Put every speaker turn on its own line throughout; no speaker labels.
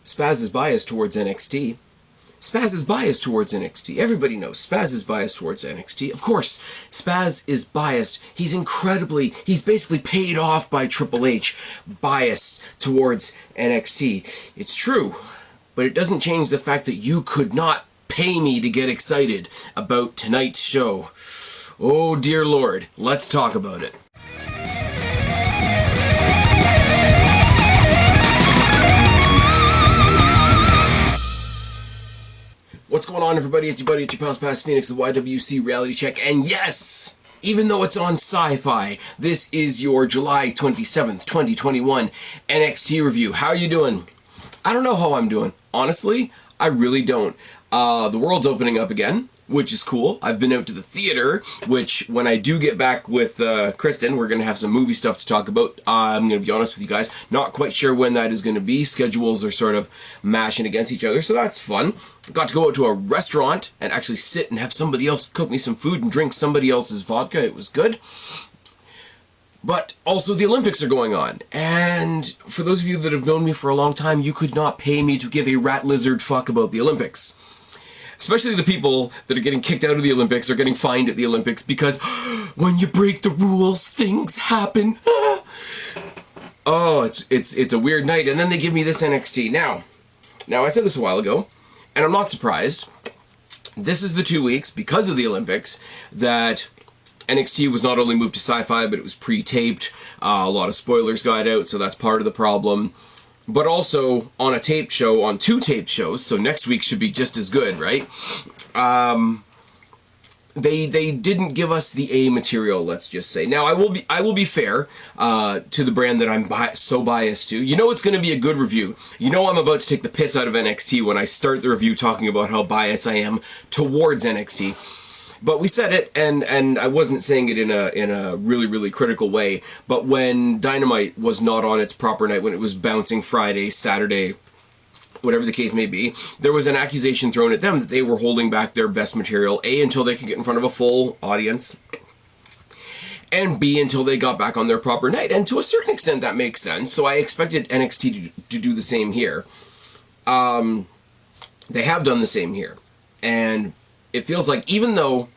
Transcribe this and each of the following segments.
Spaz is biased towards NXT. Spaz is biased towards NXT. Everybody knows Spaz is biased towards NXT. Of course, Spaz is biased. He's basically paid off by Triple H, biased towards NXT. It's true, but it doesn't change the fact that you could not pay me to get excited about tonight's show. Oh dear Lord, let's talk about it. What's going on, everybody? It's your buddy, it's your pal Spaz Phoenix, the YWC Reality Check, and yes, even though it's on Sci-Fi, this is your July 27th, 2021 NXT review. How are you doing? I don't know how I'm doing. Honestly, I really don't. The world's opening up again, which is cool. I've been out to the theater, which when I do get back with Kristen, we're going to have some movie stuff to talk about. I'm going to be honest with you guys, not quite sure when that is going to be. Schedules are sort of mashing against each other, so that's fun. Got to go out to a restaurant and actually sit and have somebody else cook me some food and drink somebody else's vodka. It was good. But also the Olympics are going on, and for those of you that have known me for a long time, you could not pay me to give a rat lizard fuck about the Olympics. Especially the people that are getting kicked out of the Olympics or getting fined at the Olympics because when you break the rules, things happen. Oh, it's a weird night. And then they give me this NXT. Now I said this a while ago, and I'm not surprised. This is the 2 weeks, because of the Olympics, that NXT was not only moved to Sci-Fi, but it was pre-taped. A lot of spoilers got out, so that's part of the problem. But also on a taped show, on 2 taped shows, so next week should be just as good, right? They didn't give us the A material, let's just say. Now I will be fair to the brand that I'm so biased to. You know it's going to be a good review. You know I'm about to take the piss out of NXT when I start the review talking about how biased I am towards NXT. But we said it, and I wasn't saying it in a really, really critical way, but when Dynamite was not on its proper night, when it was bouncing Friday, Saturday, whatever the case may be, there was an accusation thrown at them that they were holding back their best material, A, until they could get in front of a full audience, and B, until they got back on their proper night. And to a certain extent, that makes sense, so I expected NXT to do the same here. They have done the same here, and it feels like, even though,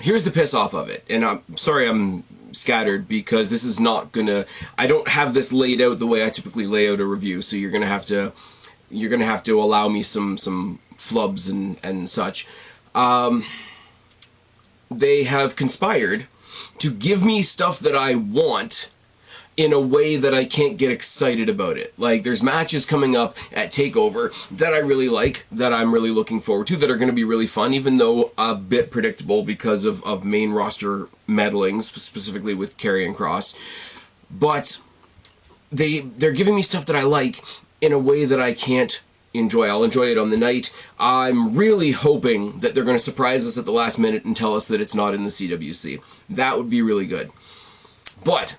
here's the piss off of it, and I'm sorry I'm scattered because this is not gonna, I don't have this laid out the way I typically lay out a review, so you're gonna have to allow me some flubs and such. They have conspired to give me stuff that I want in a way that I can't get excited about it. Like, there's matches coming up at TAKEOVER that I really like, that I'm really looking forward to, that are going to be really fun, even though a bit predictable because of main roster meddling, specifically with Karrion Kross. But they're giving me stuff that I like in a way that I can't enjoy. I'll enjoy it on the night. I'm really hoping that they're going to surprise us at the last minute and tell us that it's not in the CWC. That would be really good. But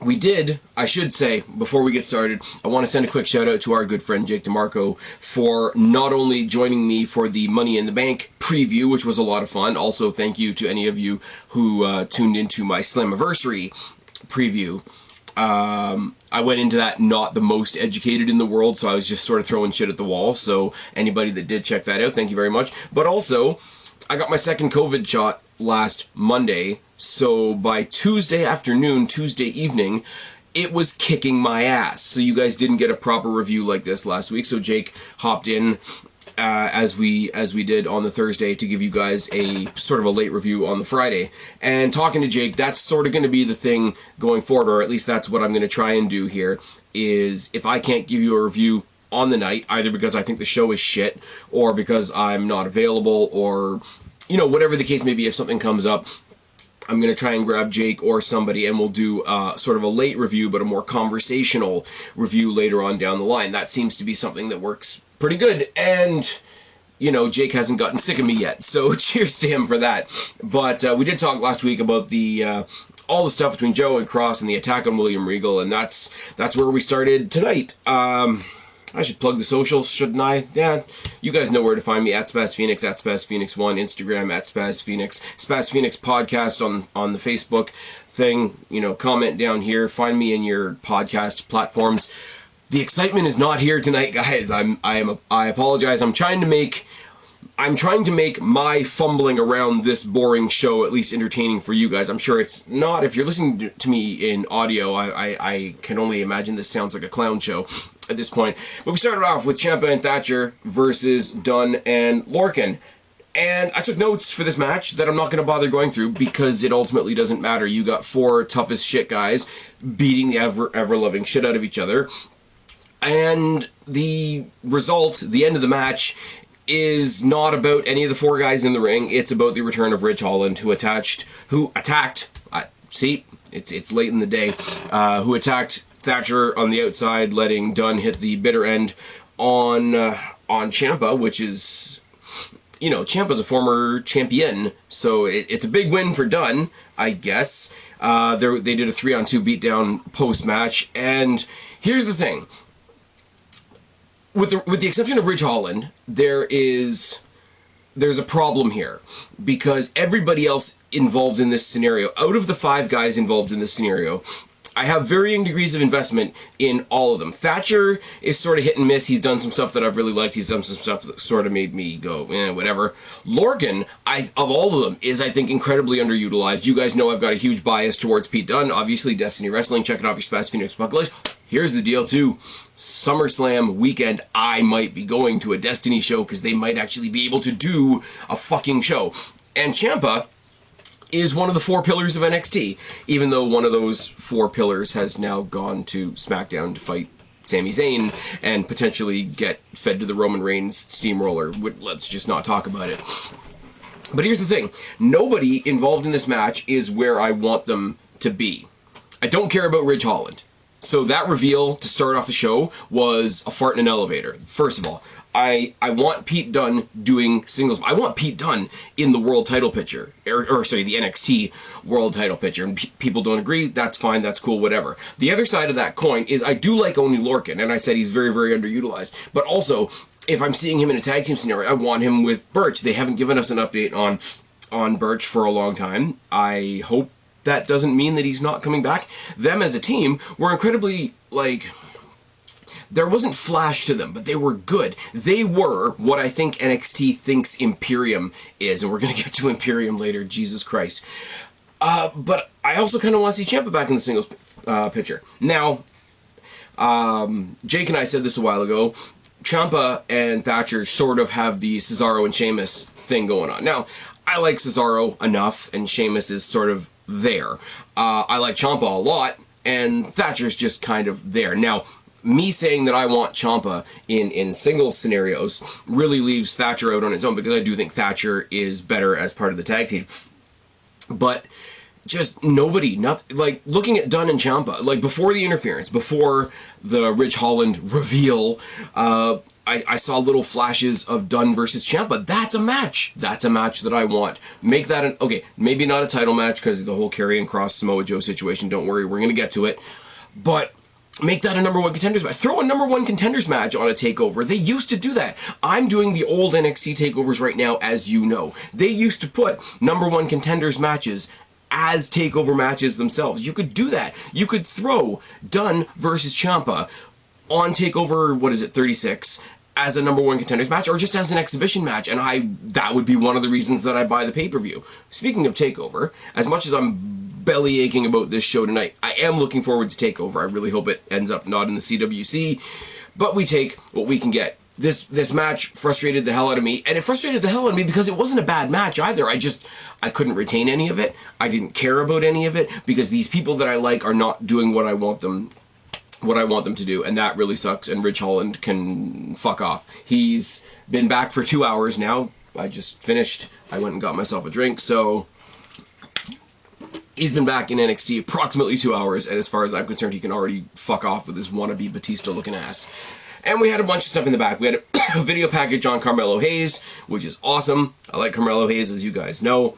we did, I should say, before we get started, I want to send a quick shout out to our good friend Jake DeMarco for not only joining me for the Money in the Bank preview, which was a lot of fun. Also, thank you to any of you who tuned into my Slammiversary preview. I went into that not the most educated in the world, so I was just sort of throwing shit at the wall. So anybody that did check that out, thank you very much. But also, I got my second COVID shot last Monday, so by Tuesday afternoon, Tuesday evening, it was kicking my ass. So you guys didn't get a proper review like this last week, so Jake hopped in as we did on the Thursday to give you guys a sort of a late review on the Friday. And talking to Jake, that's sort of going to be the thing going forward, or at least that's what I'm going to try and do here, is if I can't give you a review on the night, either because I think the show is shit, or because I'm not available, or, you know, whatever the case may be, if something comes up, I'm going to try and grab Jake or somebody, and we'll do sort of a late review, but a more conversational review later on down the line. That seems to be something that works pretty good, and, you know, Jake hasn't gotten sick of me yet, so cheers to him for that. But we did talk last week about the all the stuff between Joe and Cross and the attack on William Regal, and that's where we started tonight. I should plug the socials, shouldn't I? Yeah, you guys know where to find me, at Spaz Phoenix, at Spaz Phoenix1, Instagram, at Spaz Phoenix, Spaz Phoenix Podcast on the Facebook thing. You know, comment down here, find me in your podcast platforms. The excitement is not here tonight, guys. I apologize. I'm trying to make my fumbling around this boring show at least entertaining for you guys. I'm sure it's not. If you're listening to me in audio, I can only imagine this sounds like a clown show at this point. But we started off with Ciampa and Thatcher versus Dunn and Lorcan. And I took notes for this match that I'm not going to bother going through because it ultimately doesn't matter. You got four tough as shit guys beating the ever-loving shit out of each other. And the result, the end of the match, is not about any of the four guys in the ring. It's about the return of Ridge Holland, who attacked, it's late in the day, who attacked Thatcher on the outside, letting Dunn hit the bitter end on Ciampa, which is, you know, Ciampa's a former champion, so it's a big win for Dunn, I guess. They did a 3-on-2 beatdown post-match, and here's the thing. With the exception of Ridge Holland, there's a problem here, because everybody else involved in this scenario, out of the 5 guys involved in this scenario, I have varying degrees of investment in all of them. Thatcher is sort of hit and miss. He's done some stuff that I've really liked. He's done some stuff that sort of made me go, whatever. Lorcan, of all of them, is, I think, incredibly underutilized. You guys know I've got a huge bias towards Pete Dunne. Obviously, Destiny Wrestling. Check it off your Spaz Phoenix bucket list. Here's the deal, too. SummerSlam weekend, I might be going to a Destiny show because they might actually be able to do a fucking show. And Ciampa is one of the 4 pillars of NXT, even though one of those 4 pillars has now gone to SmackDown to fight Sami Zayn and potentially get fed to the Roman Reigns steamroller. Let's just not talk about it. But here's the thing. Nobody involved in this match is where I want them to be. I don't care about Ridge Holland. So that reveal to start off the show was a fart in an elevator. First of all, I want Pete Dunne doing singles. I want Pete Dunne in the world title picture. The NXT world title picture. And people don't agree, that's fine, that's cool, whatever. The other side of that coin is I do like Oney Lorcan, and I said he's very, very underutilized. But also, if I'm seeing him in a tag team scenario, I want him with Birch. They haven't given us an update on Birch for a long time. I hope that doesn't mean that he's not coming back. Them as a team were incredibly, there wasn't flash to them, but they were good. They were what I think NXT thinks Imperium is, and we're going to get to Imperium later, Jesus Christ. But I also kind of want to see Ciampa back in the singles picture. Now, Jake and I said this a while ago, Ciampa and Thatcher sort of have the Cesaro and Sheamus thing going on. Now, I like Cesaro enough, and Sheamus is sort of there. I like Ciampa a lot, and Thatcher's just kind of there. Now, me saying that I want Ciampa in singles scenarios really leaves Thatcher out on his own, because I do think Thatcher is better as part of the tag team. But just nobody, looking at Dunn and Ciampa, before the interference, before the Ridge Holland reveal, I saw little flashes of Dunn versus Ciampa. That's a match. That's a match that I want. Make that okay, maybe not a title match because of the whole Karrion Kross Samoa Joe situation. Don't worry, we're going to get to it. But make that a number 1 contenders match. Throw a number 1 contenders match on a takeover. They used to do that. I'm doing the old NXT takeovers right now, as you know. They used to put number 1 contenders matches as takeover matches themselves. You could do that. You could throw Dunn versus Ciampa on takeover, 36, as a number 1 contenders match, or just as an exhibition match, and that would be one of the reasons that I buy the pay-per-view. Speaking of takeover, as much as I'm belly aching about this show tonight, I am looking forward to TakeOver. I really hope it ends up not in the CWC, but we take what we can get. This match frustrated the hell out of me, and it frustrated the hell out of me because it wasn't a bad match either. I couldn't retain any of it. I didn't care about any of it because these people that I like are not doing what I want them to do, and that really sucks, and Ridge Holland can fuck off. He's been back for 2 hours now. I just finished. I went and got myself a drink, so he's been back in NXT approximately 2 hours, and as far as I'm concerned, he can already fuck off with his wannabe Batista-looking ass. And we had a bunch of stuff in the back. We had a video package on Carmelo Hayes, which is awesome. I like Carmelo Hayes, as you guys know.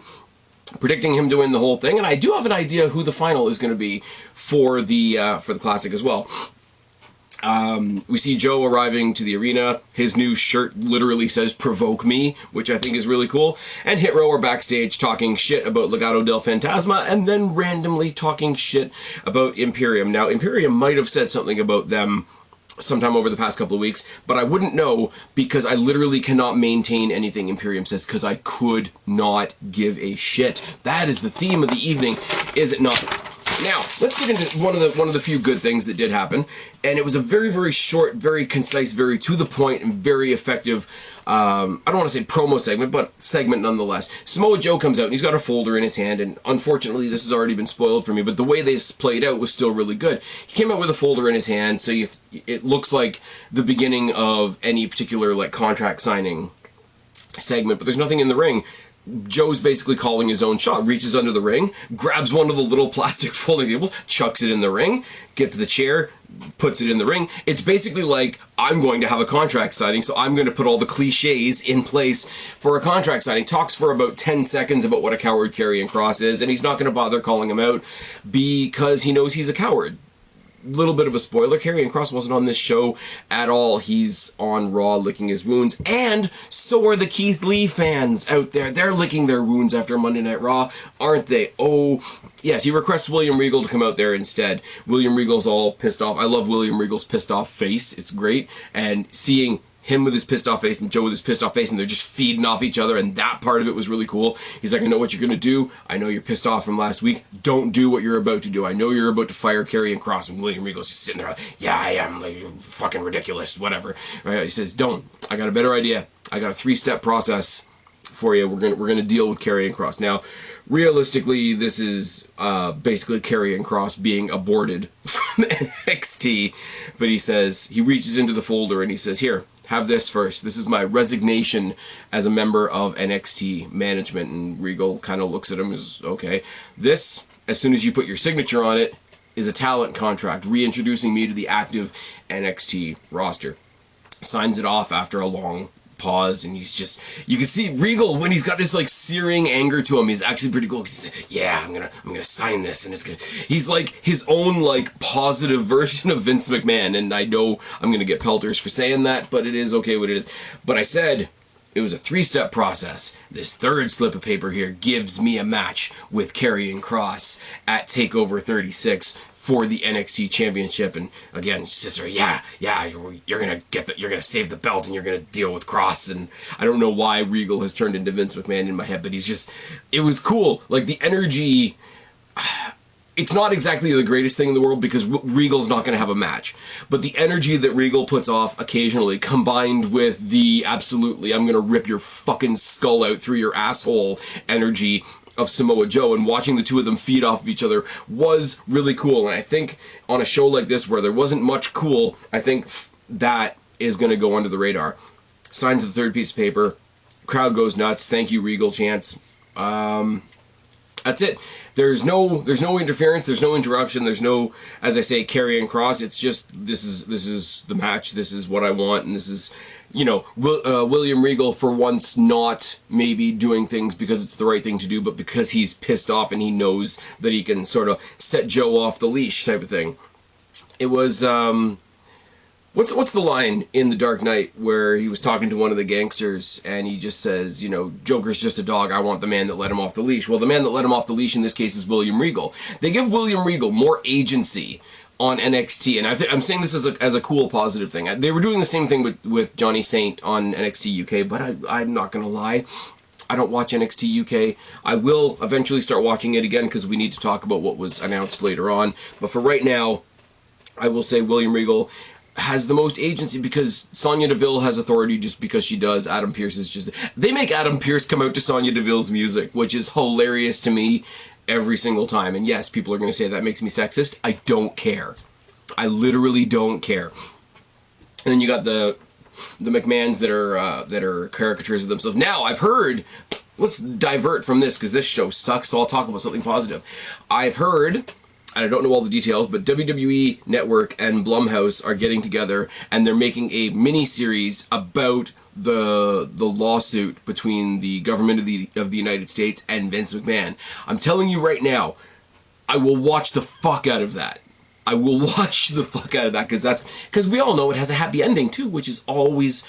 Predicting him doing the whole thing, and I do have an idea who the final is going to be for the Classic as well. We see Joe arriving to the arena. His new shirt literally says "Provoke Me," which I think is really cool. And Hit Row are backstage talking shit about Legado del Fantasma, and then randomly talking shit about Imperium. Now, Imperium might have said something about them sometime over the past couple of weeks, but I wouldn't know because I literally cannot maintain anything Imperium says because I could not give a shit. That is the theme of the evening, is it not? Now, let's get into one of the few good things that did happen, and it was a very, very short, very concise, very to the point, and very effective, I don't want to say promo segment, but segment nonetheless. Samoa Joe comes out, and he's got a folder in his hand, and unfortunately this has already been spoiled for me, but the way this played out was still really good. He came out with a folder in his hand, so it looks like the beginning of any particular like contract signing segment, but there's nothing in the ring. Joe's basically calling his own shot, reaches under the ring, grabs one of the little plastic folding tables, chucks it in the ring, gets the chair, puts it in the ring. It's basically like, I'm going to have a contract signing, so I'm going to put all the cliches in place for a contract signing. Talks for about 10 seconds about what a coward Karrion Kross is, and he's not going to bother calling him out because he knows he's a coward. Little bit of a spoiler, Karrion Kross wasn't on this show at all. He's on Raw licking his wounds, and so are the Keith Lee fans out there. They're licking their wounds after Monday Night Raw, aren't they? Oh, yes, he requests William Regal to come out there instead. William Regal's all pissed off. I love William Regal's pissed off face. It's great. And seeing him with his pissed off face and Joe with his pissed off face, and they're just feeding off each other, and that part of it was really cool. He's like, I know what you're going to do. I know you're pissed off from last week. Don't do what you're about to do. I know you're about to fire Karrion Kross. And William Regal's just sitting there like, yeah, I am. Like, you're fucking ridiculous. Whatever. Right? He says, don't. I got a better idea. I got a 3-step process for you. We're gonna deal with Karrion Kross. Now, realistically, this is basically Karrion Kross being aborted from NXT. But he says, he reaches into the folder and he says, here, have this first. This is my resignation as a member of NXT management. And Regal kind of looks at him as, okay. This, as soon as you put your signature on it, is a talent contract, reintroducing me to the active NXT roster. Signs it off after a long pause, and he's just, you can see Regal when he's got this like searing anger to him. He's actually pretty cool. He's, yeah, I'm gonna sign this, and it's good. He's like his own like positive version of Vince McMahon, and I know I'm gonna get pelters for saying that, but it is okay what it is. But I said it was a 3-step process. This 3rd slip of paper here gives me a match with Karrion Kross at TakeOver 36 for the NXT Championship. And again, sister, yeah, you're gonna save the belt and you're gonna deal with Kross. And I don't know why Regal has turned into Vince McMahon in my head, but it was cool. Like the energy, it's not exactly the greatest thing in the world because Regal's not gonna have a match, but the energy that Regal puts off occasionally, combined with the absolutely, I'm gonna rip your fucking skull out through your asshole energy of Samoa Joe, and watching the two of them feed off of each other was really cool. And I think on a show like this where there wasn't much cool, I think that is going to go under the radar. Signs the 3rd piece of paper. Crowd goes nuts. Thank you, Regal chants. That's it. There's no interference. There's no interruption. There's no, as I say, Karrion Kross. It's just this is the match. This is what I want, and this is, you know, William Regal for once not maybe doing things because it's the right thing to do, but because he's pissed off and he knows that he can sort of set Joe off the leash type of thing. It was what's the line in The Dark Knight where he was talking to one of the gangsters and he just says, you know, Joker's just a dog, I want the man that let him off the leash. Well, the man that let him off the leash in this case is William Regal. They give William Regal more agency on NXT, and I'm saying this as a cool, positive thing. They were doing the same thing with Johnny Saint on NXT UK, but I'm not going to lie. I don't watch NXT UK. I will eventually start watching it again because we need to talk about what was announced later on. But for right now, I will say William Regal has the most agency because Sonya Deville has authority just because she does. Adam Pearce is just... They make Adam Pearce come out to Sonya Deville's music, which is hilarious to me every single time. And yes, people are going to say that makes me sexist. I don't care. I literally don't care. And then you got the McMahons that are caricatures of themselves. Now, I've heard... Let's divert from this because this show sucks, so I'll talk about something positive. I've heard, and I don't know all the details, but WWE Network and Blumhouse are getting together and they're making a mini-series about the lawsuit between the government of the United States and Vince McMahon. I'm telling you right now, I will watch the fuck out of that. I will watch the fuck out of that because we all know it has a happy ending too, which is always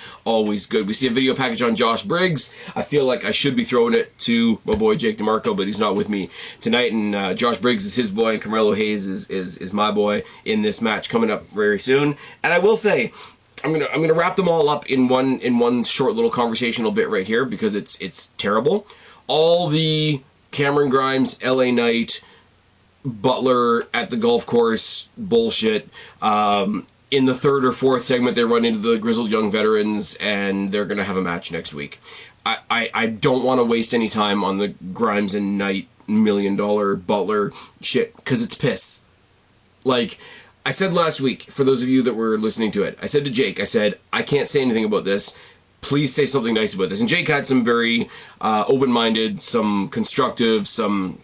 good. We see a video package on Josh Briggs. I feel like I should be throwing it to my boy Jake DeMarco, but he's not with me tonight. And Josh Briggs is his boy, and Carmelo Hayes is my boy in this match coming up very soon. And I will say, I'm gonna wrap them all up in one short little conversational bit right here because it's terrible. All the Cameron Grimes, LA Knight, Butler at the golf course bullshit. In the third or fourth segment, they run into the Grizzled Young Veterans, and they're going to have a match next week. I don't want to waste any time on the Grimes and Knight $1 million Butler shit, because it's piss. Like, I said last week, for those of you that were listening to it, I said to Jake, I said, I can't say anything about this. Please say something nice about this. And Jake had some very open-minded, some constructive, some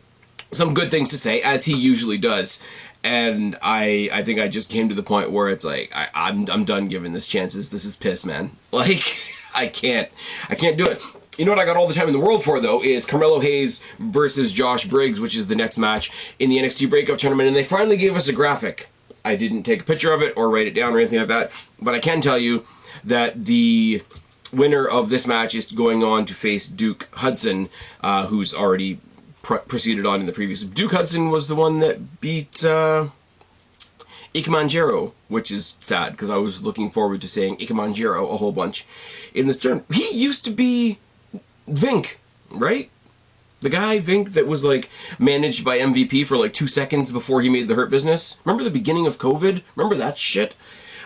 good things to say, as he usually does. And I think I just came to the point where it's like, I'm done giving this chances. This is piss, man. Like, I can't do it. You know what I got all the time in the world for, though, is Carmelo Hayes versus Josh Briggs, which is the next match in the NXT Breakup Tournament. And they finally gave us a graphic. I didn't take a picture of it or write it down or anything like that. But I can tell you that the winner of this match is going on to face Duke Hudson, who's already proceeded on in the previous. Duke Hudson was the one that beat Ikemanjiro, which is sad because I was looking forward to saying Ikemanjiro a whole bunch in this turn. He used to be Vink, right? The guy Vink that was like managed by MVP for like 2 seconds before he made the Hurt Business. Remember the beginning of COVID? Remember that shit?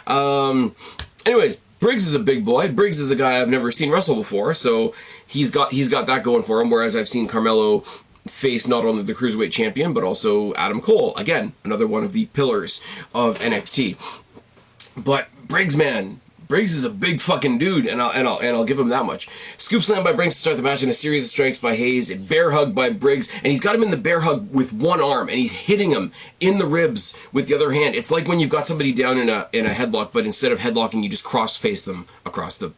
Anyways, Briggs is a big boy. Briggs is a guy I've never seen wrestle before, so he's got that going for him. Whereas I've seen Carmelo face not only the Cruiserweight Champion, but also Adam Cole. Again, another one of the pillars of NXT. But Briggs, man, Briggs is a big fucking dude, and I'll give him that much. Scoop slam by Briggs to start the match, and a series of strikes by Hayes, a bear hug by Briggs, and he's got him in the bear hug with one arm, and he's hitting him in the ribs with the other hand. It's like when you've got somebody down in a headlock, but instead of headlocking, you just cross-face them across the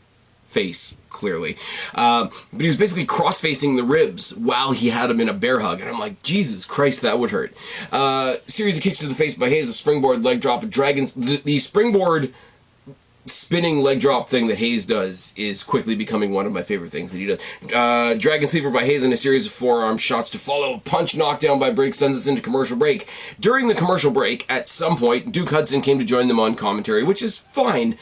face, clearly. But he was basically cross-facing the ribs while he had him in a bear hug, and I'm like, Jesus Christ, that would hurt. Series of kicks to the face by Hayes, a springboard leg drop, the springboard spinning leg drop thing that Hayes does is quickly becoming one of my favorite things that he does. Dragon Sleeper by Hayes and a series of forearm shots to follow. Punch knockdown by Briggs sends us into commercial break. During the commercial break, at some point, Duke Hudson came to join them on commentary, which is fine.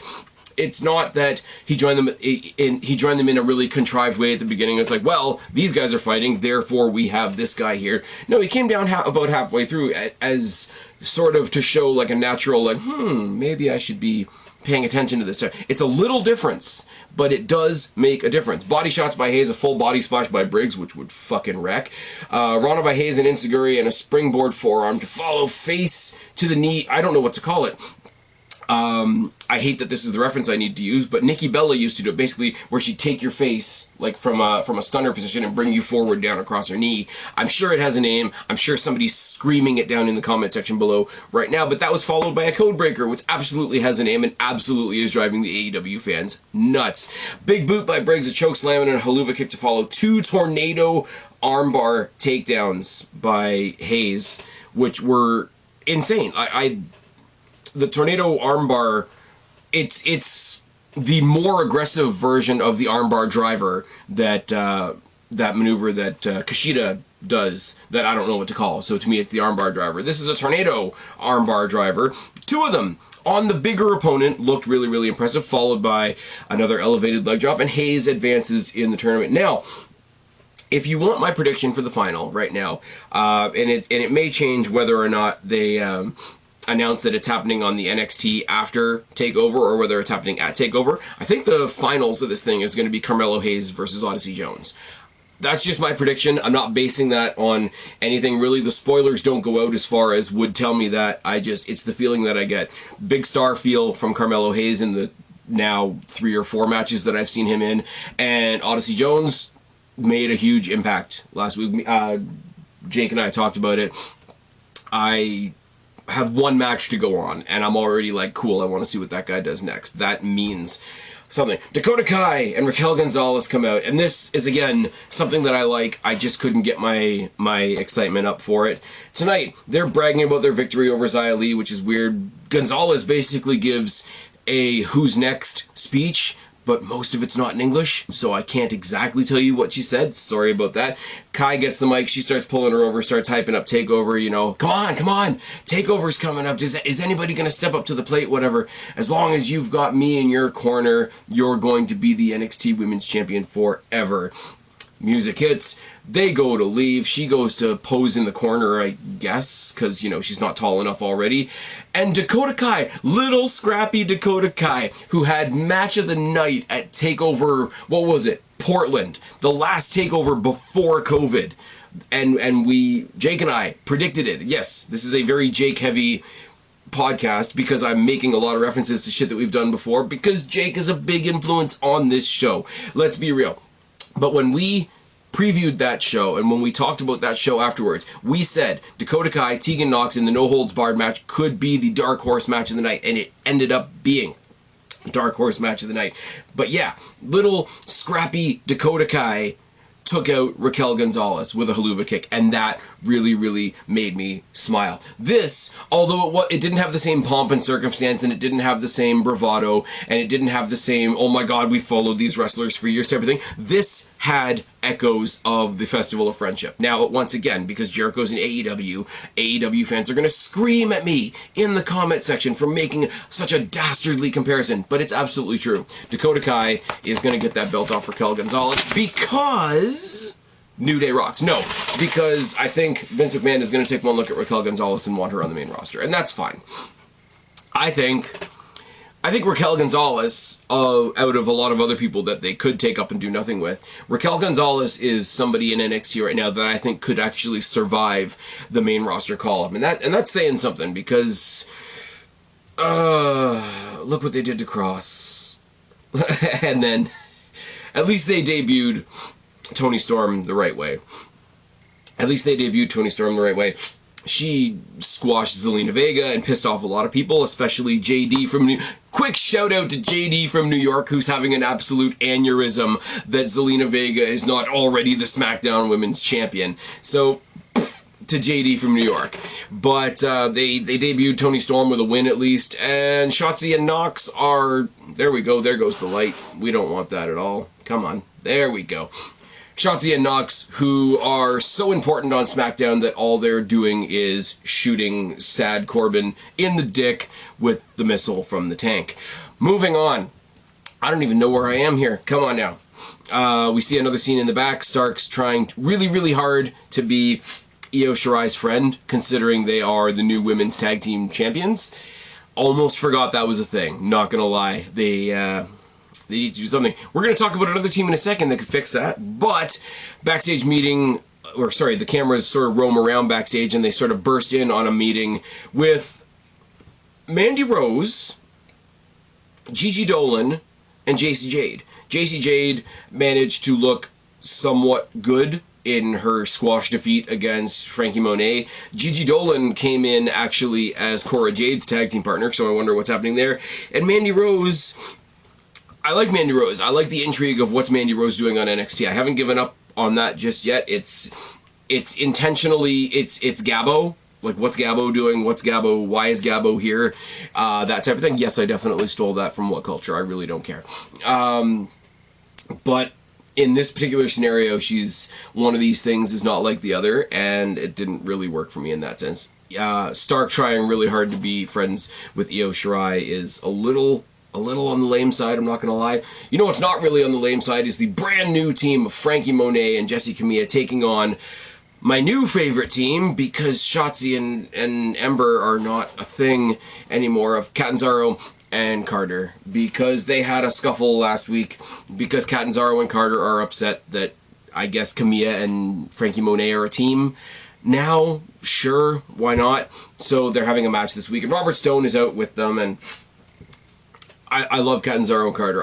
It's not that he joined them in a really contrived way at the beginning. It's like, well, these guys are fighting, therefore we have this guy here. No, he came down about halfway through as sort of to show like a natural, like, maybe I should be paying attention to this time. It's a little difference, but it does make a difference. Body shots by Hayes, a full body splash by Briggs, which would fucking wreck. Rana by Hayes and Insuguri, and a springboard forearm to follow, face to the knee. I don't know what to call it. I hate that this is the reference I need to use, but Nikki Bella used to do it, basically where she'd take your face like from a stunner position and bring you forward down across her knee. I'm sure it has a name. I'm sure somebody's screaming it down in the comment section below right now, but that was followed by a code breaker, which absolutely has a name and absolutely is driving the AEW fans nuts. Big boot by Briggs, a choke slam and a haluva kick to follow. 2 tornado armbar takedowns by Hayes, which were insane. The tornado armbar, it's the more aggressive version of the armbar driver that maneuver that Kushida does that I don't know what to call. So to me, it's the armbar driver. This is a tornado armbar driver. 2 of them on the bigger opponent looked really, really impressive, followed by another elevated leg drop, and Hayes advances in the tournament. Now, if you want my prediction for the final right now, and it may change whether or not they announce that it's happening on the NXT after TakeOver or whether it's happening at TakeOver. I think the finals of this thing is going to be Carmelo Hayes versus Odyssey Jones. That's just my prediction. I'm not basing that on anything really. The spoilers don't go out as far as would tell me that. It's the feeling that I get. Big star feel from Carmelo Hayes in the now 3 or 4 matches that I've seen him in. And Odyssey Jones made a huge impact last week. Jake and I talked about it. have one match to go on, and I'm already like, cool, I want to see what that guy does next. That means something. Dakota Kai and Raquel Gonzalez come out, and this is, again, something that I like. I just couldn't get my excitement up for it. Tonight, they're bragging about their victory over Xia Li, which is weird. Gonzalez basically gives a who's next speech, but most of it's not in English, so I can't exactly tell you what she said. Sorry about that. Kai gets the mic, she starts pulling her over, starts hyping up TakeOver, you know, come on, TakeOver's coming up, is anybody going to step up to the plate, whatever. As long as you've got me in your corner, you're going to be the NXT Women's Champion forever. Music hits, they go to leave, she goes to pose in the corner, I guess, because, you know, she's not tall enough already, and Dakota Kai, little scrappy Dakota Kai, who had match of the night at TakeOver, what was it, Portland, the last TakeOver before COVID, and Jake and I predicted it. Yes, this is a very Jake-heavy podcast, because I'm making a lot of references to shit that we've done before, because Jake is a big influence on this show, let's be real. But when we previewed that show, and when we talked about that show afterwards, we said Dakota Kai, Tegan Nox in the no-holds-barred match could be the dark horse match of the night, and it ended up being the dark horse match of the night. But yeah, little scrappy Dakota Kai took out Raquel Gonzalez with a haluva kick, and that really, really made me smile. This, although it didn't have the same pomp and circumstance, and it didn't have the same bravado, and it didn't have the same, oh my god, we followed these wrestlers for years type of thing, this had echoes of the Festival of Friendship. Now, once again, because Jericho's in AEW fans are going to scream at me in the comment section for making such a dastardly comparison, but it's absolutely true. Dakota Kai is going to get that belt off Raquel Gonzalez because New Day rocks. No, because I think Vince McMahon is going to take one look at Raquel Gonzalez and want her on the main roster, and that's fine. I think Raquel Gonzalez, out of a lot of other people that they could take up and do nothing with, Raquel Gonzalez is somebody in NXT right now that I think could actually survive the main roster call-up. And that's saying something, because look what they did to Cross. And then at least they debuted Toni Storm the right way. She squashed Zelina Vega and pissed off a lot of people, especially JD from Quick shout out to JD from New York, who's having an absolute aneurysm that Zelina Vega is not already the SmackDown Women's Champion. So, to JD from New York. But they debuted Toni Storm with a win at least, and Shotzi and Nox are... There we go, there goes the light. We don't want that at all. Come on, there we go. Shotzi and Nox, who are so important on SmackDown that all they're doing is shooting Sad Corbin in the dick with the missile from the tank. Moving on. I don't even know where I am here. Come on now. We see another scene in the back. Stark's trying really, really hard to be Io Shirai's friend, considering they are the new women's tag team champions. Almost forgot that was a thing. Not gonna lie. They need to do something. We're going to talk about another team in a second that could fix that, but backstage meeting, the cameras sort of roam around backstage, and they sort of burst in on a meeting with Mandy Rose, Gigi Dolan, and Jacy Jayde. Jacy Jayde managed to look somewhat good in her squash defeat against Frankie Monet. Gigi Dolan came in actually as Cora Jade's tag team partner, so I wonder what's happening there. And Mandy Rose... I like Mandy Rose. I like the intrigue of what's Mandy Rose doing on NXT. I haven't given up on that just yet. It's intentionally, it's Gabbo. Like, what's Gabbo doing? What's Gabbo? Why is Gabbo here? That type of thing. Yes, I definitely stole that from What Culture. I really don't care. But in this particular scenario, she's one of these things is not like the other, and it didn't really work for me in that sense. Stark trying really hard to be friends with Io Shirai is a little on the lame side, I'm not going to lie. You know what's not really on the lame side is the brand new team of Frankie Monet and Jessie Camilla taking on my new favorite team, because Shotzi and Ember are not a thing anymore, of Catanzaro and Carter, because they had a scuffle last week, because Catanzaro and Carter are upset that I guess Camilla and Frankie Monet are a team. Now, sure, why not? So they're having a match this week, and Robert Stone is out with them, and I love Catanzaro and Carter.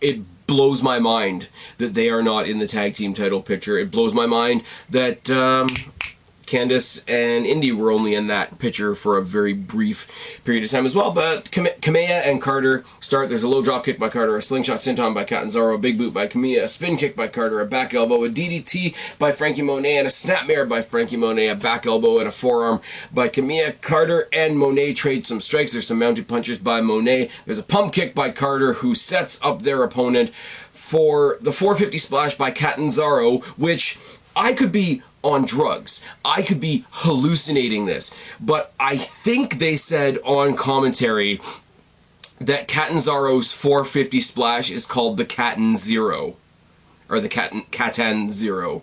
It blows my mind that they are not in the tag team title picture. It blows my mind that Candice and Indy were only in that picture for a very brief period of time as well. But Kamea and Carter start. There's a low drop kick by Carter, a slingshot senton by Catanzaro, a big boot by Kamea, a spin kick by Carter, a back elbow, a DDT by Frankie Monet, and a snapmare by Frankie Monet, a back elbow and a forearm by Kamea. Carter and Monet trade some strikes. There's some mounted punches by Monet. There's a pump kick by Carter, who sets up their opponent for the 450 splash by Catanzaro, which I could be on drugs. I could be hallucinating this. But I think they said on commentary that Catanzaro's 450 splash is called the Catan Zero. Or the Catan Zero.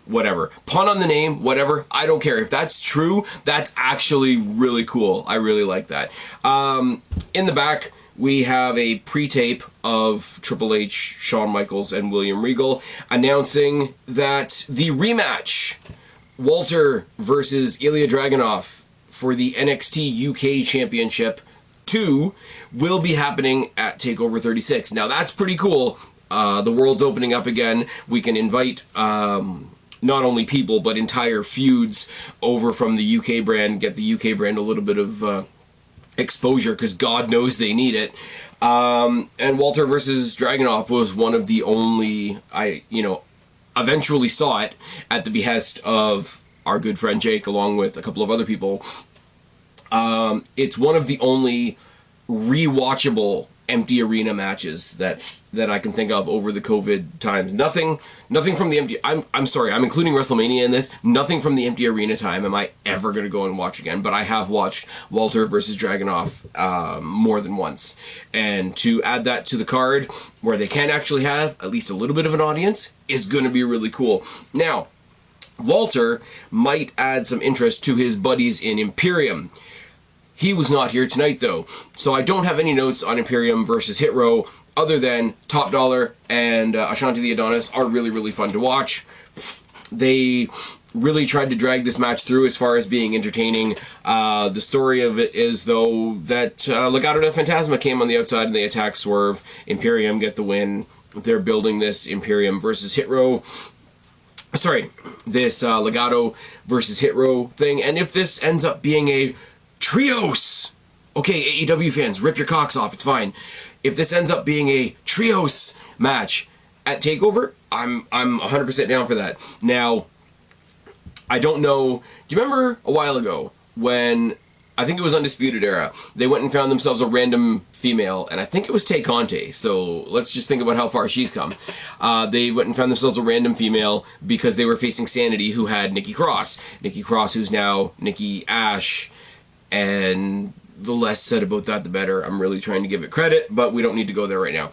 Whatever. Pun on the name, whatever. I don't care. If that's true, that's actually really cool. I really like that. In the back, we have a pre-tape of Triple H, Shawn Michaels, and William Regal announcing that the rematch, Walter versus Ilya Dragunov for the NXT UK Championship 2, will be happening at TakeOver 36. Now that's pretty cool. The world's opening up again. We can invite not only people, but entire feuds over from the UK brand, get the UK brand a little bit of exposure, because God knows they need it. And Walter versus Dragunov was one of the only, I eventually saw it at the behest of our good friend Jake, along with a couple of other people. It's one of the only rewatchable empty arena matches that I can think of over the COVID times. Nothing from the empty. I'm sorry, I'm including WrestleMania in this. Nothing from the empty arena time am I ever going to go and watch again. But I have watched Walter versus Dragunov more than once, and to add that to the card where they can actually have at least a little bit of an audience is going to be really cool. Now, Walter might add some interest to his buddies in Imperium. He was not here tonight, though, so I don't have any notes on Imperium versus Hit Row other than Top Dollar and Ashanti the Adonis are really, really fun to watch. They really tried to drag this match through as far as being entertaining. The story of it is, though, that Legado del Fantasma came on the outside and they attacked Swerve. Imperium get the win. They're building this Imperium versus Hit Row. Sorry, this Legado versus Hit Row thing. And if this ends up being a Trios! Okay, AEW fans, rip your cocks off, it's fine. If this ends up being a Trios match at TakeOver, I'm 100% down for that. Now, I don't know, do you remember a while ago when, I think it was Undisputed Era, they went and found themselves a random female, and I think it was Tay Conte, so let's just think about how far she's come. They went and found themselves a random female because they were facing Sanity, who had Nikki Cross. Nikki Cross, who's now Nikki Ash, and the less said about that, the better. I'm really trying to give it credit, but we don't need to go there right now.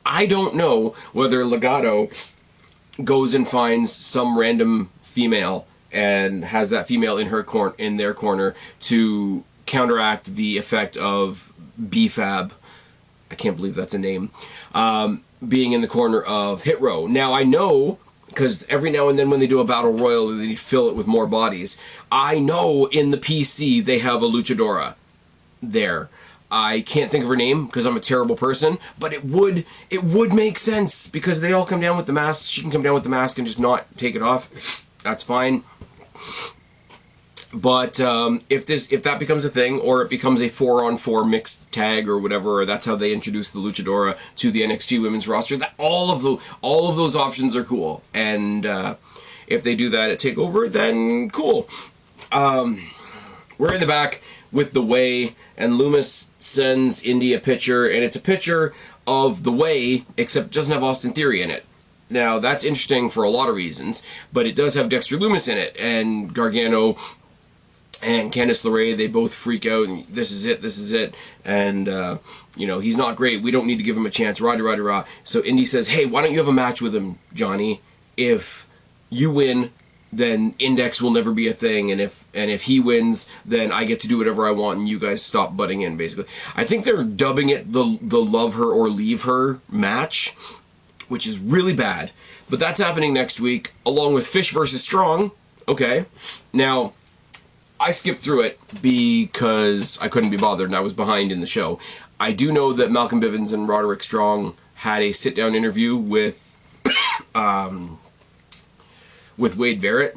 I don't know whether Legado goes and finds some random female and has that female in their corner to counteract the effect of BFAB. I can't believe that's a name. Being in the corner of Hit Row. Now, I know, because every now and then when they do a battle royal, they fill it with more bodies. I know in the PC they have a luchadora there. I can't think of her name because I'm a terrible person, but it would make sense because they all come down with the mask. She can come down with the mask and just not take it off. That's fine. But if that becomes a thing, or it becomes a 4-on-4 mixed tag or whatever, or that's how they introduce the luchadora to the NXT women's roster, that all of those options are cool. And if they do that at TakeOver, then cool. We're in the back with the Way, and Loomis sends Indy a picture, and it's a picture of the Way, except it doesn't have Austin Theory in it. Now, that's interesting for a lot of reasons, but it does have Dexter Loomis in it, and Gargano and Candice LeRae, they both freak out, and this is it, and, he's not great, we don't need to give him a chance, rah. So Indy says, hey, why don't you have a match with him, Johnny? If you win, then Index will never be a thing, and if he wins, then I get to do whatever I want, and you guys stop butting in, basically. I think they're dubbing it the Love Her or Leave Her match, which is really bad, but that's happening next week, along with Fish versus Strong. Okay, now, I skipped through it because I couldn't be bothered and I was behind in the show. I do know that Malcolm Bivens and Roderick Strong had a sit-down interview with Wade Barrett,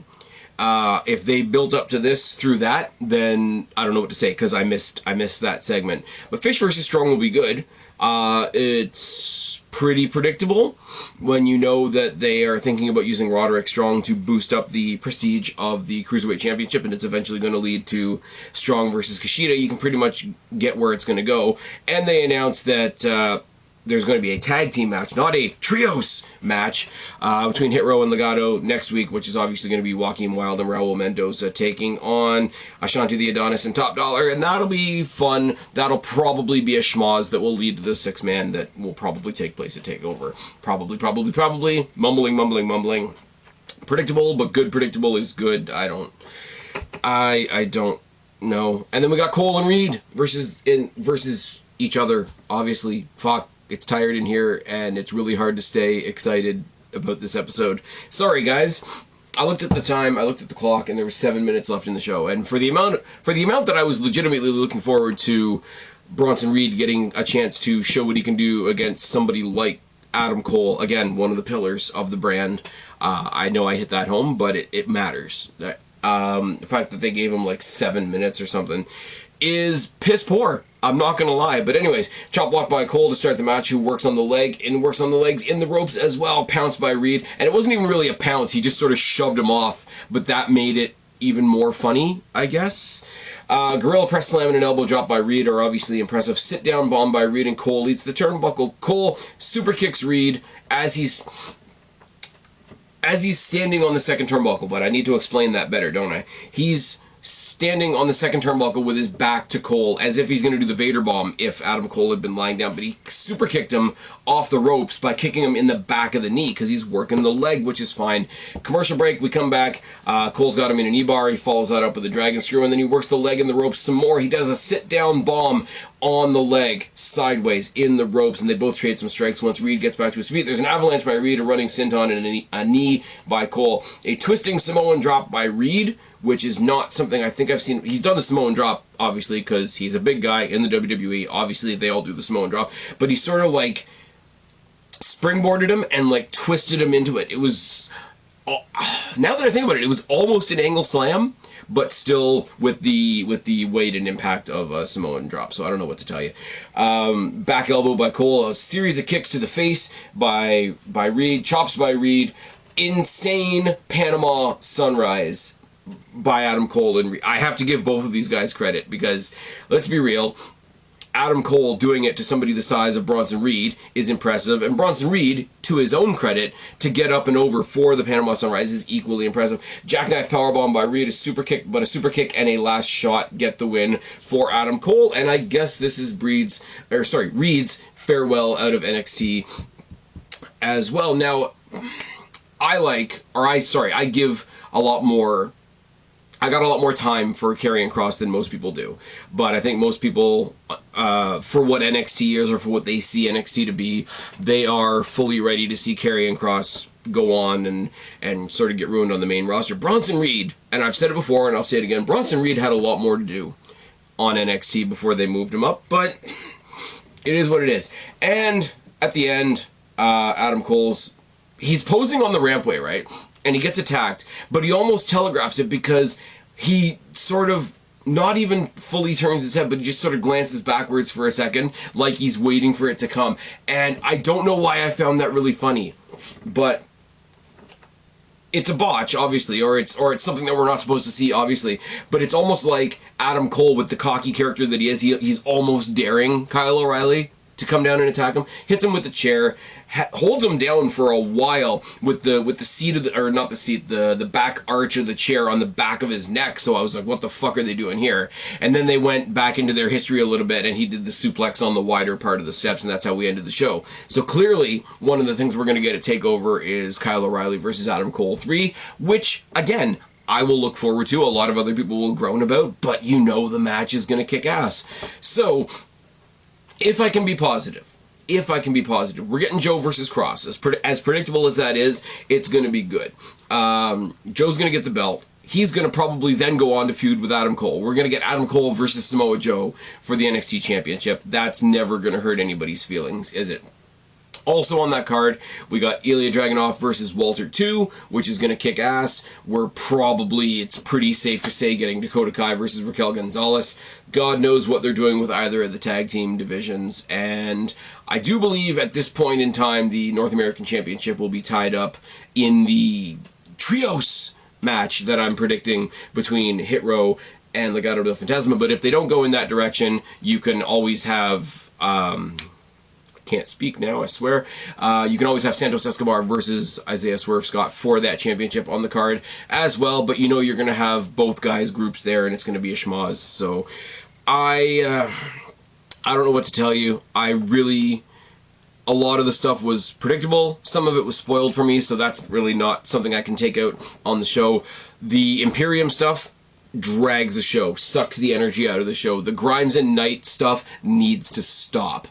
If they built up to this through that, then I don't know what to say, because I missed that segment. But Fish versus Strong will be good. It's pretty predictable when you know that they are thinking about using Roderick Strong to boost up the prestige of the Cruiserweight Championship, and it's eventually going to lead to Strong versus Kushida. You can pretty much get where it's going to go. And they announced that there's going to be a tag team match, not a trios match, between Hit Row and Legado next week, which is obviously going to be Joaquin Wilde and Raul Mendoza taking on Ashanti the Adonis and Top Dollar, and that'll be fun. That'll probably be a schmoz that will lead to the 6-man that will probably take place at TakeOver. Probably. Mumbling. Predictable, but good predictable is good. I don't know. And then we got Cole and Reed versus each other. Obviously, fuck. It's tired in here, and it's really hard to stay excited about this episode. Sorry, guys. I looked at the time, I looked at the clock, and there was 7 minutes left in the show. And for the amount that I was legitimately looking forward to Bronson Reed getting a chance to show what he can do against somebody like Adam Cole, again, one of the pillars of the brand. I know I hit that home, but it matters. The fact that they gave him like 7 minutes or something is piss poor. I'm not going to lie. But anyways, chop block by Cole to start the match, who works on the leg and works on the legs in the ropes as well. Pounced by Reed. And it wasn't even really a pounce. He just sort of shoved him off. But that made it even more funny, I guess. Gorilla press slam and an elbow drop by Reed are obviously impressive. Sit down bomb by Reed, and Cole leads the turnbuckle. Cole super kicks Reed as he's standing on the second turnbuckle. But I need to explain that better, don't I? He's standing on the second turnbuckle with his back to Cole, as if he's going to do the Vader bomb if Adam Cole had been lying down, but he super kicked him off the ropes by kicking him in the back of the knee, because he's working the leg, which is fine. Commercial break, we come back, Cole's got him in an E-bar, he follows that up with a dragon screw, and then he works the leg in the ropes some more. He does a sit-down bomb on the leg, sideways, in the ropes, and they both trade some strikes. Once Reed gets back to his feet, there's an avalanche by Reed, a running senton, and a knee by Cole. A twisting Samoan drop by Reed, which is not something I think I've seen. He's done the Samoan drop, obviously, because he's a big guy in the WWE. Obviously, they all do the Samoan drop. But he sort of, like, springboarded him and, like, twisted him into it. It was... now that I think about it, it was almost an angle slam, but still with the weight and impact of a Samoan drop. So I don't know what to tell you. Back elbow by Cole. A series of kicks to the face by Reed. Chops by Reed. Insane Panama Sunrise by Adam Cole and Reed. I have to give both of these guys credit, because let's be real, Adam Cole doing it to somebody the size of Bronson Reed is impressive, and Bronson Reed, to his own credit, to get up and over for the Panama Sunrise is equally impressive. Jackknife powerbomb by Reed, a super kick and a last shot get the win for Adam Cole, and I guess this is Reed's farewell out of NXT as well. Now, I give a lot more. I got a lot more time for Karrion Kross than most people do. But I think most people, for what NXT is or for what they see NXT to be, they are fully ready to see Karrion Kross go on and sort of get ruined on the main roster. Bronson Reed, and I've said it before and I'll say it again, Bronson Reed had a lot more to do on NXT before they moved him up, but it is what it is. And at the end, Adam Cole's, he's posing on the rampway, right? And he gets attacked, but he almost telegraphs it, because he sort of not even fully turns his head, but he just sort of glances backwards for a second, like he's waiting for it to come. And I don't know why I found that really funny, but it's a botch, obviously, or it's something that we're not supposed to see, obviously. But it's almost like Adam Cole, with the cocky character that he is, he's almost daring Kyle O'Reilly to come down and attack him, hits him with the chair, holds him down for a while with the seat of the, or not the seat, the back arch of the chair on the back of his neck. So I was like, what the fuck are they doing here? And then they went back into their history a little bit, and he did the suplex on the wider part of the steps, and that's how we ended the show. So clearly, one of the things we're going to get at TakeOver is Kyle O'Reilly versus Adam Cole 3, which, again, I will look forward to. A lot of other people will groan about, but you know the match is going to kick ass. So, if I can be positive, we're getting Joe versus Cross. As predictable as that is, it's going to be good. Joe's going to get the belt. He's going to probably then go on to feud with Adam Cole. We're going to get Adam Cole versus Samoa Joe for the NXT Championship. That's never going to hurt anybody's feelings, is it? Also on that card, we got Ilya Dragunov versus Walter 2, which is going to kick ass. We're probably, it's pretty safe to say, getting Dakota Kai versus Raquel Gonzalez. God knows what they're doing with either of the tag team divisions. And I do believe at this point in time, the North American Championship will be tied up in the trios match that I'm predicting between Hit Row and Legado del Fantasma. But if they don't go in that direction, you can always have... can't speak now, I swear. You can always have Santos Escobar versus Isaiah Swerve Scott for that championship on the card as well, but you know you're going to have both guys' groups there, and it's going to be a schmoz. So I don't know what to tell you. A lot of the stuff was predictable. Some of it was spoiled for me, so that's really not something I can take out on the show. The Imperium stuff drags the show, sucks the energy out of the show. The Grimes and Knight stuff needs to stop.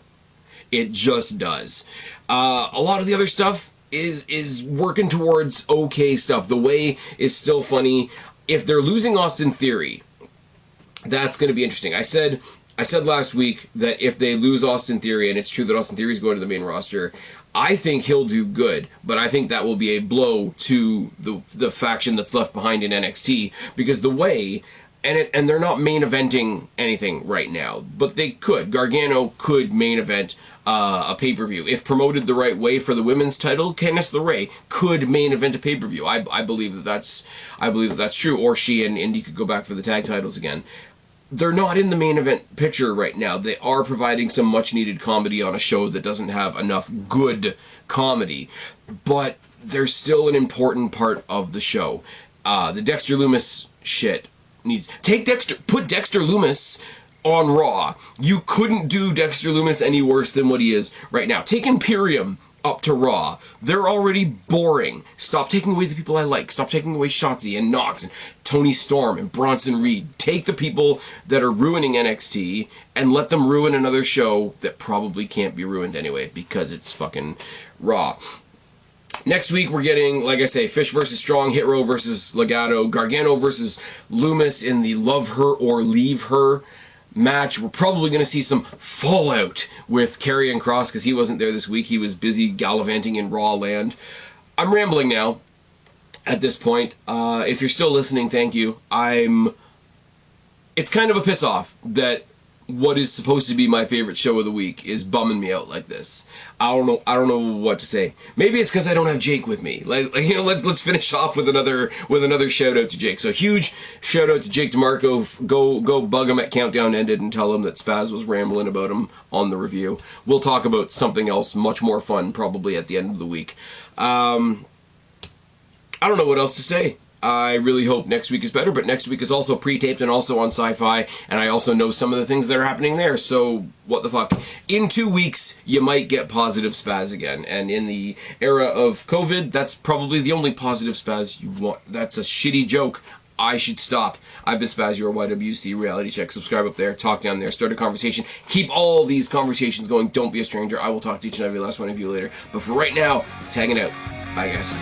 It just does. A lot of the other stuff is working towards okay stuff. The Way is still funny. If they're losing Austin Theory, that's going to be interesting. I said last week that if they lose Austin Theory, and it's true that Austin Theory is going to the main roster, I think he'll do good, but I think that will be a blow to the faction that's left behind in NXT, because The Way... And they're not main eventing anything right now, but they could. Gargano could main event a pay-per-view. If promoted the right way for the women's title, Candice LeRae could main event a pay-per-view. I believe that's true. Or she and Indy could go back for the tag titles again. They're not in the main event picture right now. They are providing some much-needed comedy on a show that doesn't have enough good comedy, but they're still an important part of the show. The Dexter Lumis shit. Put Dexter Lumis on Raw. You couldn't do Dexter Lumis any worse than what he is right now. Take Imperium up to Raw. They're already boring. Stop taking away the people I like. Stop taking away Shotzi and Knox and Tony Storm and Bronson Reed. Take the people that are ruining NXT and let them ruin another show that probably can't be ruined anyway because it's fucking Raw. Next week, we're getting, like I say, Fish versus Strong, Hit Row versus Legado, Gargano versus Lumis in the Love Her or Leave Her match. We're probably going to see some fallout with Karrion Kross because he wasn't there this week. He was busy gallivanting in Raw land. I'm rambling now at this point. If you're still listening, thank you. It's kind of a piss off that what is supposed to be my favorite show of the week is bumming me out like this. I don't know what to say. Maybe it's because I don't have Jake with me. Let's finish off with another shout out to Jake. So huge shout out to Jake DeMarco. Go bug him at Countdown Ended and tell him that Spaz was rambling about him on the review. We'll talk about something else much more fun probably at the end of the week. I don't know what else to say. I really hope next week is better, but next week is also pre-taped and also on Sci-Fi, and I also know some of the things that are happening there, so what the fuck. In 2 weeks, you might get positive Spaz again, and in the era of COVID, that's probably the only positive Spaz you want. That's a shitty joke. I should stop. I've been Spaz, your YWC Reality Check. Subscribe up there, talk down there, start a conversation. Keep all these conversations going. Don't be a stranger. I will talk to each and every last one of you later. But for right now, tagging out. Bye, guys.